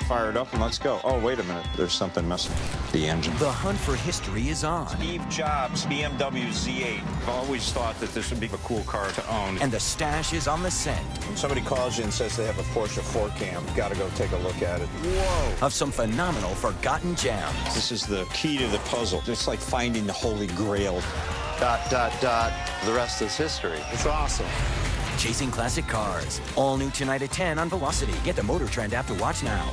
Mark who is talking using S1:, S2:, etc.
S1: Fire it up and let's go. Oh, wait a minute. There's something missing. The engine.
S2: The hunt for history is on.
S1: Steve Jobs, BMW Z8. I've always thought that this would be a cool car to own.
S2: And the stash is on the scent.
S3: When somebody calls you and says they have a Porsche 4Cam, got to go take a look at it.
S2: Whoa! Of some phenomenal forgotten gems.
S1: This is the key to the puzzle. It's like finding the Holy Grail. ...
S4: The rest is history.
S3: It's awesome.
S2: Chasing classic cars. All new tonight at 10 on Velocity. Get the Motor Trend app to watch now.